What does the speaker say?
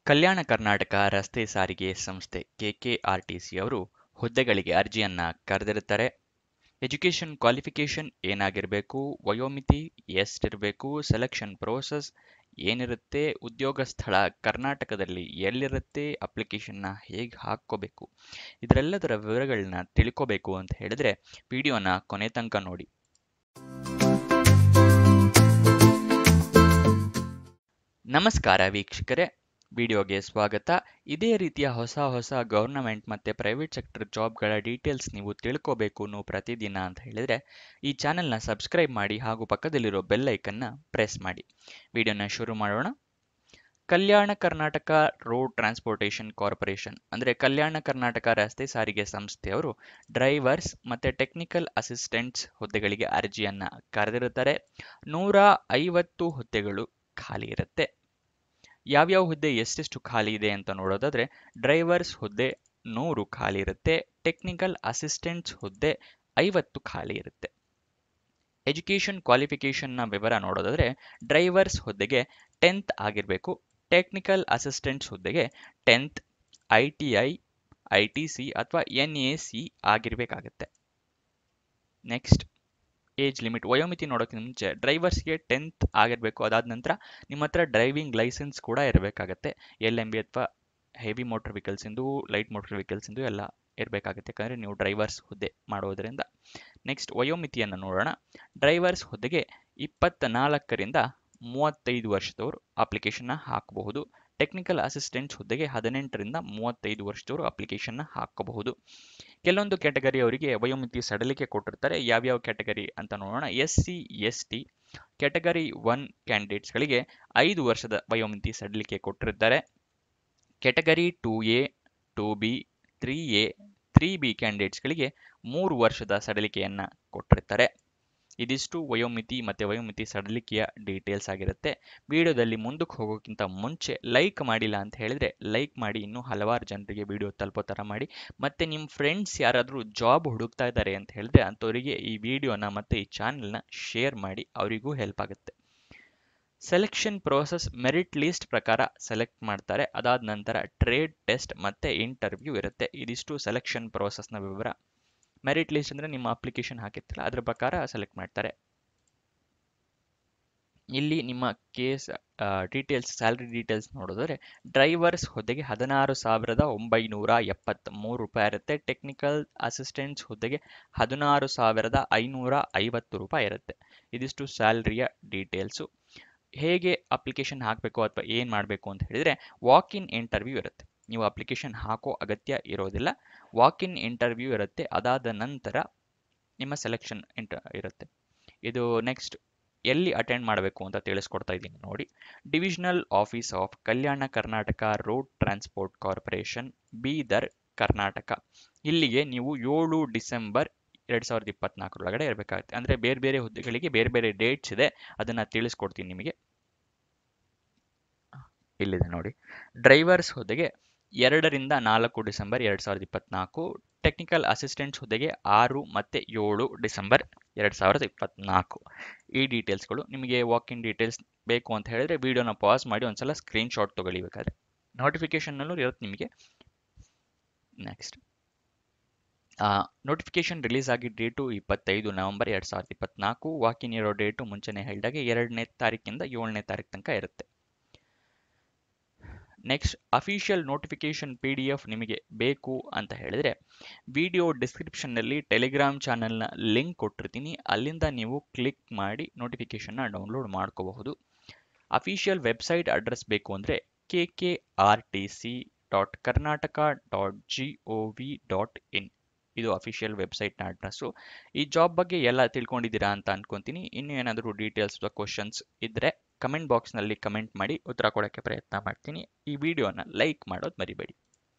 ಕಲ್ಯಾಣ ಕರ್ನಾಟಕ ರಸ್ತೆ ಸಾರಿಗೆ ಸಂಸ್ಥೆ ಕೆಕೆಆರ್‌ಟಿಸಿ ಅವರು ಹುದ್ದೆಗಳಿಗೆ ಅರ್ಜಿಯನ್ನ ಕರೆದಿರುತ್ತಾರೆ. ಎಜುಕೇಷನ್ ಕ್ವಾಲಿಫಿಕೇಷನ್ ಏನಾಗಿರಬೇಕು, ವಯೋಮಿತಿ ಎಷ್ಟಿರಬೇಕು, ಸೆಲೆಕ್ಷನ್ ಪ್ರೋಸೆಸ್ ಏನಿರುತ್ತೆ, ಉದ್ಯೋಗ ಸ್ಥಳ ಕರ್ನಾಟಕದಲ್ಲಿ ಎಲ್ಲಿರುತ್ತೆ, ಅಪ್ಲಿಕೇಶನ್ನ ಹೇಗೆ ಹಾಕ್ಕೋಬೇಕು, ಇದರೆಲ್ಲದರ ವಿವರಗಳನ್ನ ತಿಳ್ಕೋಬೇಕು ಅಂತ ಹೇಳಿದ್ರೆ ವಿಡಿಯೋನ ಕೊನೆ ತನಕ ನೋಡಿ. ನಮಸ್ಕಾರ ವೀಕ್ಷಕರೇ, ವಿಡಿಯೋಗೆ ಸ್ವಾಗತ. ಇದೇ ರೀತಿಯ ಹೊಸ ಗವರ್ನಮೆಂಟ್ ಮತ್ತು ಪ್ರೈವೇಟ್ ಸೆಕ್ಟರ್ ಜಾಬ್ಗಳ ಡೀಟೇಲ್ಸ್ ನೀವು ತಿಳ್ಕೋಬೇಕು ಪ್ರತಿದಿನ ಅಂತ ಹೇಳಿದರೆ ಈ ಚಾನೆಲ್ನ ಸಬ್ಸ್ಕ್ರೈಬ್ ಮಾಡಿ ಹಾಗೂ ಪಕ್ಕದಲ್ಲಿರೋ ಬೆಲ್ ಐಕನ್ನ ಪ್ರೆಸ್ ಮಾಡಿ. ವಿಡಿಯೋನ ಶುರು ಮಾಡೋಣ. ಕಲ್ಯಾಣ ಕರ್ನಾಟಕ ರೋಡ್ ಟ್ರಾನ್ಸ್ಪೋರ್ಟೇಷನ್ ಕಾರ್ಪೊರೇಷನ್ ಅಂದರೆ ಕಲ್ಯಾಣ ಕರ್ನಾಟಕ ರಸ್ತೆ ಸಾರಿಗೆ ಸಂಸ್ಥೆಯವರು ಡ್ರೈವರ್ಸ್ ಮತ್ತು ಟೆಕ್ನಿಕಲ್ ಅಸಿಸ್ಟೆಂಟ್ಸ್ ಹುದ್ದೆಗಳಿಗೆ ಅರ್ಜಿಯನ್ನು ಕರೆದಿರುತ್ತಾರೆ. 150 ಹುದ್ದೆಗಳು ಖಾಲಿ ಇರುತ್ತೆ. ಯಾವ್ಯಾವ ಹುದ್ದೆ ಎಷ್ಟೆಷ್ಟು ಖಾಲಿ ಇದೆ ಅಂತ ನೋಡೋದಾದ್ರೆ ಡ್ರೈವರ್ಸ್ ಹುದ್ದೆ 100 ಖಾಲಿ ಇರುತ್ತೆ. ಟೆಕ್ನಿಕಲ್ ಅಸಿಸ್ಟೆಂಟ್ಸ್ ಹುದ್ದೆ 50 ಖಾಲಿ ಇರುತ್ತೆ. ಎಜುಕೇಷನ್ ಕ್ವಾಲಿಫಿಕೇಷನ್ನ ವಿವರ ನೋಡೋದಾದ್ರೆ ಡ್ರೈವರ್ಸ್ ಹುದ್ದೆಗೆ 10th ಆಗಿರಬೇಕು. ಟೆಕ್ನಿಕಲ್ ಅಸಿಸ್ಟೆಂಟ್ಸ್ ಹುದ್ದೆಗೆ 10th, ITI, ITC ಅಥವಾ NAC ಆಗಿರಬೇಕಾಗತ್ತೆ. ನೆಕ್ಸ್ಟ್ ಏಜ್ ಲಿಮಿಟ್, ವಯೋಮಿತಿ ನೋಡೋಕ್ಕಿಂತ ಮುಂಚೆ ಡ್ರೈವರ್ಸ್ಗೆ 10th ಆಗಿರಬೇಕು. ಅದಾದ ನಂತರ ನಿಮ್ಮ ಹತ್ರ ಡ್ರೈವಿಂಗ್ ಲೈಸೆನ್ಸ್ ಕೂಡ ಇರಬೇಕಾಗತ್ತೆ. LMB ಅಥವಾ ಹೆವಿ ಮೋಟರ್ ವೆಹಿಕಲ್ಸಿಂದು, ಲೈಟ್ ಮೋಟರ್ ವೆಹಿಕಲ್ಸಿಂದು ಎಲ್ಲ ಇರಬೇಕಾಗುತ್ತೆ, ಯಾಕಂದರೆ ನೀವು ಡ್ರೈವರ್ಸ್ ಹುದ್ದೆ ಮಾಡೋದರಿಂದ. ನೆಕ್ಸ್ಟ್ ವಯೋಮಿತಿಯನ್ನು ನೋಡೋಣ. ಡ್ರೈವರ್ಸ್ ಹುದ್ದೆಗೆ 24ರಿಂದ 35 ವರ್ಷದವರು ಅಪ್ಲಿಕೇಶನ್ನ ಹಾಕಬಹುದು. ಟೆಕ್ನಿಕಲ್ ಅಸಿಸ್ಟೆಂಟ್ಸ್ ಹುದ್ದೆಗೆ 18ರಿಂದ 35 ವರ್ಷದವರು ಅಪ್ಲಿಕೇಶನ್ನ ಹಾಕಬಹುದು. ಕೆಲವೊಂದು ಕ್ಯಾಟಗರಿ ಅವರಿಗೆ ವಯೋಮಿತಿ ಸಡಿಲಿಕೆ ಕೊಟ್ಟಿರ್ತಾರೆ. ಯಾವ್ಯಾವ ಕ್ಯಾಟಗರಿ ಅಂತ ನೋಡೋಣ. SC ST ಕ್ಯಾಟಗರಿ 1 ಕ್ಯಾಂಡಿಡೇಟ್ಸ್ಗಳಿಗೆ 5 ವರ್ಷದ ವಯೋಮಿತಿ ಸಡಿಲಿಕೆ ಕೊಟ್ಟಿರ್ತಾರೆ. Category 2A, 2B, 3A, 3B ಕ್ಯಾಂಡಿಡೇಟ್ಸ್ಗಳಿಗೆ 3 ವರ್ಷದ ಸಡಿಲಿಕೆಯನ್ನ ಕೊಟ್ಟಿರ್ತಾರೆ. ಇದಿಷ್ಟು ವಯೋಮಿತಿ ಮತ್ತು ವಯೋಮಿತಿ ಸಡಿಲಿಕೆಯ ಡೀಟೇಲ್ಸ್ ಆಗಿರುತ್ತೆ. ವಿಡಿಯೋದಲ್ಲಿ ಮುಂದಕ್ಕೆ ಹೋಗೋಕ್ಕಿಂತ ಮುಂಚೆ ಲೈಕ್ ಮಾಡಿಲ್ಲ ಅಂತ ಹೇಳಿದ್ರೆ ಲೈಕ್ ಮಾಡಿ, ಇನ್ನೂ ಹಲವಾರು ಜನರಿಗೆ ವಿಡಿಯೋ ತಲುಪೋ ಥರ ಮಾಡಿ. ಮತ್ತು ನಿಮ್ಮ ಫ್ರೆಂಡ್ಸ್ ಯಾರಾದರೂ ಜಾಬ್ ಹುಡುಕ್ತಾ ಇದ್ದಾರೆ ಅಂತ ಹೇಳಿದ್ರೆ ಅಂಥವರಿಗೆ ಈ ವಿಡಿಯೋನ ಮತ್ತು ಈ ಚಾನಲ್ನ ಶೇರ್ ಮಾಡಿ, ಅವರಿಗೂ ಹೆಲ್ಪ್ ಆಗುತ್ತೆ. ಸೆಲೆಕ್ಷನ್ ಪ್ರೋಸೆಸ್ ಮೆರಿಟ್ ಲಿಸ್ಟ್ ಪ್ರಕಾರ ಸೆಲೆಕ್ಟ್ ಮಾಡ್ತಾರೆ. ಅದಾದ ನಂತರ ಟ್ರೇಡ್ ಟೆಸ್ಟ್ ಮತ್ತು ಇಂಟರ್ವ್ಯೂ ಇರುತ್ತೆ. ಇದಿಷ್ಟು ಸೆಲೆಕ್ಷನ್ ಪ್ರೋಸೆಸ್ನ ವಿವರ. ಮೆರಿಟ್ ಲಿಸ್ಟ್ ಅಂದರೆ ನಿಮ್ಮ ಅಪ್ಲಿಕೇಶನ್ ಹಾಕಿರ್ತಿಲ್ಲ ಅದರ ಪ್ರಕಾರ ಸೆಲೆಕ್ಟ್ ಮಾಡ್ತಾರೆ. ಇಲ್ಲಿ ನಿಮ್ಮ ಕೇಸ್ ಡೀಟೇಲ್ಸ್, ಸ್ಯಾಲ್ರಿ ಡೀಟೇಲ್ಸ್ ನೋಡಿದ್ರೆ ಡ್ರೈವರ್ಸ್ ಹುದ್ದೆಗೆ 16,973 ರೂಪಾಯಿ ಇರುತ್ತೆ. ಟೆಕ್ನಿಕಲ್ ಅಸಿಸ್ಟೆಂಟ್ಸ್ ಹುದ್ದೆಗೆ 16,550 ರೂಪಾಯಿ ಇರುತ್ತೆ. ಇದಿಷ್ಟು ಸ್ಯಾಲ್ರಿಯ ಡೀಟೇಲ್ಸು. ಹೇಗೆ ಅಪ್ಲಿಕೇಶನ್ ಹಾಕಬೇಕು ಅಥವಾ ಏನು ಮಾಡಬೇಕು ಅಂತ ಹೇಳಿದರೆ ವಾಕ್ ಇನ್ ಇಂಟರ್ವ್ಯೂ ಇರುತ್ತೆ. ನೀವು ಅಪ್ಲಿಕೇಶನ್ ಹಾಕೋ ಅಗತ್ಯ ಇರೋದಿಲ್ಲ. ವಾಕ್ ಇನ್ ಇಂಟರ್ವ್ಯೂ ಇರುತ್ತೆ. ಅದಾದ ನಂತರ ನಿಮ್ಮ ಸೆಲೆಕ್ಷನ್ ಇರುತ್ತೆ. ಇದು ನೆಕ್ಸ್ಟ್ ಎಲ್ಲಿ ಅಟೆಂಡ್ ಮಾಡಬೇಕು ಅಂತ ತಿಳಿಸ್ಕೊಡ್ತಾ ಇದ್ದೀನಿ ನೋಡಿ. Divisional office of Kalyana Karnataka road transport corporation, Bidar, Karnataka. ಇಲ್ಲಿಗೆ ನೀವು 7 ಡಿಸೆಂಬರ್ 2024 ಇರಬೇಕಾಗುತ್ತೆ. ಅಂದರೆ ಬೇರೆ ಬೇರೆ ಹುದ್ದೆಗಳಿಗೆ ಬೇರೆ ಬೇರೆ ಡೇಟ್ಸ್ ಇದೆ, ಅದನ್ನು ತಿಳಿಸ್ಕೊಡ್ತೀನಿ ನಿಮಗೆ. ಇಲ್ಲಿದೆ ನೋಡಿ. ಡ್ರೈವರ್ಸ್ ಹುದ್ದೆಗೆ 2ರಿಂದ 4 ಡಿಸೆಂಬರ್ 2024. ಟೆಕ್ನಿಕಲ್ ಅಸಿಸ್ಟೆಂಟ್ಸ್ ಹುದ್ದೆಗೆ 6 ಮತ್ತು 7 ಡಿಸೆಂಬರ್ 2024. ಈ ಡೀಟೇಲ್ಸ್ಗಳು ನಿಮಗೆ. ವಾಕ್ ಇನ್ ಡೀಟೇಲ್ಸ್ ಬೇಕು ಅಂತ ಹೇಳಿದ್ರೆ ವಿಡಿಯೋನ ಪಾಸ್ ಮಾಡಿ ಒಂದ್ಸಲ ಸ್ಕ್ರೀನ್ಶಾಟ್ ತೊಗೊಳ್ಳಿ. ಬೇಕಾದ್ರೆ ನೋಟಿಫಿಕೇಶನ್ನಲ್ಲೂ ಇರುತ್ತೆ ನಿಮಗೆ. ನೆಕ್ಸ್ಟ್ ನೋಟಿಫಿಕೇಶನ್ ರಿಲೀಸ್ ಆಗಿ ಡೇಟು 25 ನವೆಂಬರ್ 2024. ವಾಕ್ ಇನ್ ಇರೋ ಡೇಟು ಮುಂಚೆನೇ ಹೇಳಿದಾಗೆ 2ನೇ ತಾರೀಕಿಂದ 7ನೇ ತಾರೀಕು ತನಕ ಇರುತ್ತೆ. ನೆಕ್ಸ್ಟ್ ಅಫಿಷಿಯಲ್ ನೋಟಿಫಿಕೇಶನ್ PDF ನಿಮಗೆ ಬೇಕು ಅಂತ ಹೇಳಿದರೆ ವಿಡಿಯೋ ಡಿಸ್ಕ್ರಿಪ್ಷನ್ನಲ್ಲಿ ಟೆಲಿಗ್ರಾಮ್ ಚಾನಲ್ನ ಲಿಂಕ್ ಕೊಟ್ಟಿರ್ತೀನಿ. ಅಲ್ಲಿಂದ ನೀವು ಕ್ಲಿಕ್ ಮಾಡಿ ನೋಟಿಫಿಕೇಶನ್ನ ಡೌನ್ಲೋಡ್ ಮಾಡ್ಕೋಬಹುದು. ಅಫಿಷಿಯಲ್ ವೆಬ್ಸೈಟ್ ಅಡ್ರೆಸ್ ಬೇಕು ಅಂದರೆ kkrtc.karnataka.gov.in ಇದು ಅಫಿಷಿಯಲ್ ವೆಬ್ಸೈಟ್ನ ಅಡ್ರೆಸ್ಸು. ಈ ಜಾಬ್ ಬಗ್ಗೆ ಎಲ್ಲ ತಿಳ್ಕೊಂಡಿದ್ದೀರಾ ಅಂತ ಅನ್ಕೊತೀನಿ. ಇನ್ನೂ ಏನಾದರೂ ಡೀಟೇಲ್ಸ್ ಅಥವಾ ಕ್ವಶನ್ಸ್ ಇದ್ದರೆ ಕಮೆಂಟ್ ಬಾಕ್ಸ್ನಲ್ಲಿ ಕಮೆಂಟ್ ಮಾಡಿ, ಉತ್ತರ ಕೊಡೋಕ್ಕೆ ಪ್ರಯತ್ನ ಮಾಡ್ತೀನಿ. ಈ ವಿಡಿಯೋನ ಲೈಕ್ ಮಾಡೋದು ಮರಿಬೇಡಿ.